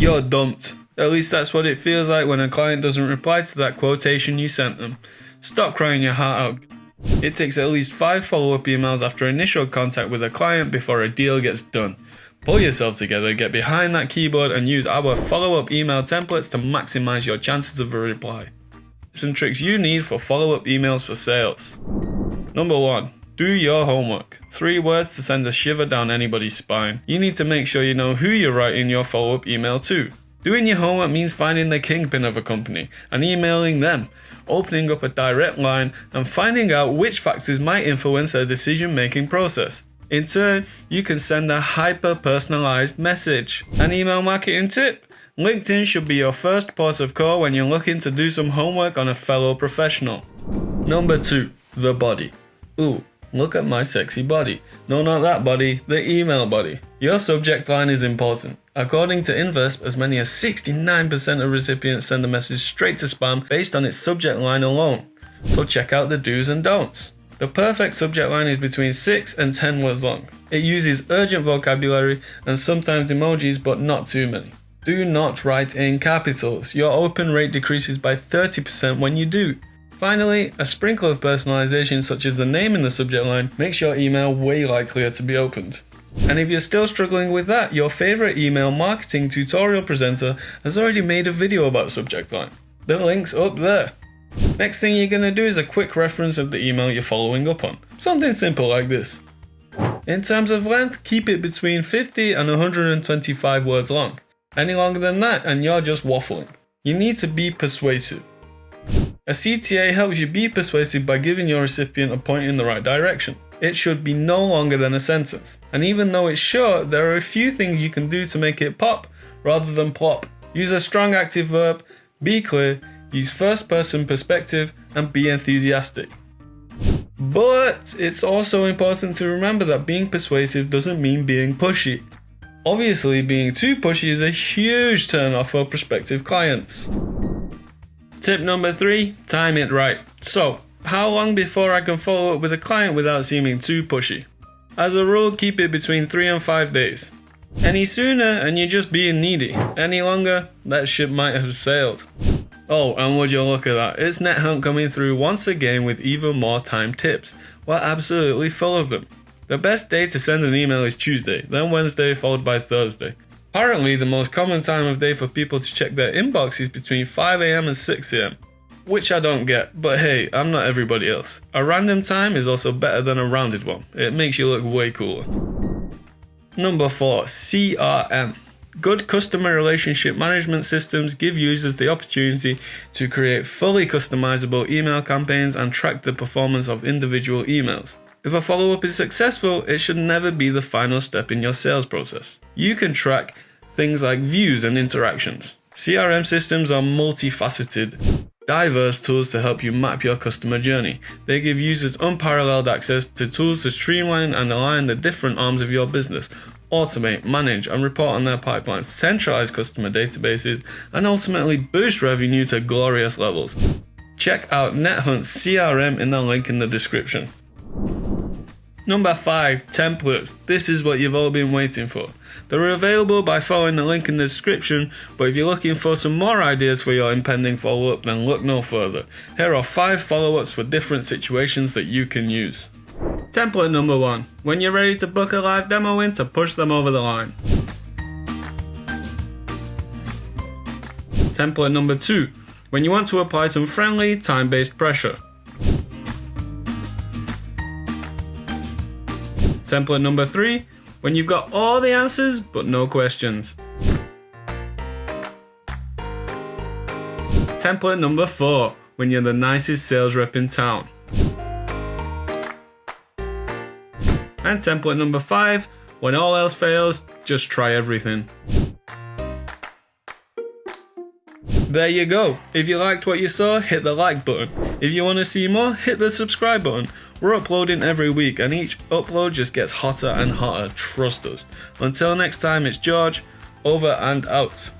you're dumped. At least that's what it feels like when a client doesn't reply to that quotation you sent them. Stop crying your heart out. It takes at least 5 follow-up emails after initial contact with a client before a deal gets done. Pull yourself together, get behind that keyboard and use our follow-up email templates to maximize your chances of a reply. Tips and tricks you need for follow-up emails for sales. Number 1. Do your homework. 3 words to send a shiver down anybody's spine. You need to make sure you know who you're writing your follow-up email to. Doing your homework means finding the kingpin of a company and emailing them, opening up a direct line and finding out which factors might influence their decision-making process. In turn, you can send a hyper-personalized message. An email marketing tip: LinkedIn should be your first port of call when you're looking to do some homework on a fellow professional. Number 2. The body. Ooh, look at my sexy body. No, not that body, the email body. Your subject line is important. According to Invest, as many as 69% of recipients send a message straight to spam based on its subject line alone. So check out the do's and don'ts. The perfect subject line is between 6 and 10 words long. It uses urgent vocabulary and sometimes emojis, but not too many. Do not write in capitals. Your open rate decreases by 30% when you do. Finally, a sprinkle of personalization such as the name in the subject line makes your email way likelier to be opened. And if you're still struggling with that, your favorite email marketing tutorial presenter has already made a video about subject line. The link's up there. Next thing you're going to do is a quick reference of the email you're following up on. Something simple like this. In terms of length, keep it between 50 and 125 words long. Any longer than that and you're just waffling. You need to be persuasive. A CTA helps you be persuasive by giving your recipient a point in the right direction. It should be no longer than a sentence. And even though it's short, there are a few things you can do to make it pop rather than plop. Use a strong active verb, be clear, use first person perspective, and be enthusiastic. But it's also important to remember that being persuasive doesn't mean being pushy. Obviously, being too pushy is a huge turn off for prospective clients. Tip number 3, time it right. So, how long before I can follow up with a client without seeming too pushy? As a rule, keep it between 3 and 5 days. Any sooner and you're just being needy. Any longer, that ship might have sailed. Oh, and would you look at that, it's NetHunt coming through once again with even more time tips. We're absolutely full of them. The best day to send an email is Tuesday, then Wednesday followed by Thursday. Apparently, the most common time of day for people to check their inbox is between 5 AM and 6 AM. Which I don't get, but hey, I'm not everybody else. A random time is also better than a rounded one. It makes you look way cooler. Number 4, CRM. Good customer relationship management systems give users the opportunity to create fully customizable email campaigns and track the performance of individual emails. If a follow-up is successful, it should never be the final step in your sales process. You can track things like views and interactions. CRM systems are multifaceted, diverse tools to help you map your customer journey. They give users unparalleled access to tools to streamline and align the different arms of your business, automate, manage, and report on their pipelines, centralize customer databases, and ultimately boost revenue to glorious levels. Check out NetHunt CRM in the link in the description. Number 5, templates. This is what you've all been waiting for. They're available by following the link in the description, but if you're looking for some more ideas for your impending follow-up, then look no further. Here are 5 follow-ups for different situations that you can use. Template number 1. When you're ready to book a live demo in to push them over the line. Template number 2. When you want to apply some friendly, time-based pressure. Template number 3, when you've got all the answers but no questions. Template number 4, when you're the nicest sales rep in town. And template number 5, when all else fails, just try everything. There you go. If you liked what you saw, hit the like button. If you want to see more, hit the subscribe button. We're uploading every week and each upload just gets hotter and hotter, trust us. Until next time, it's George, over and out.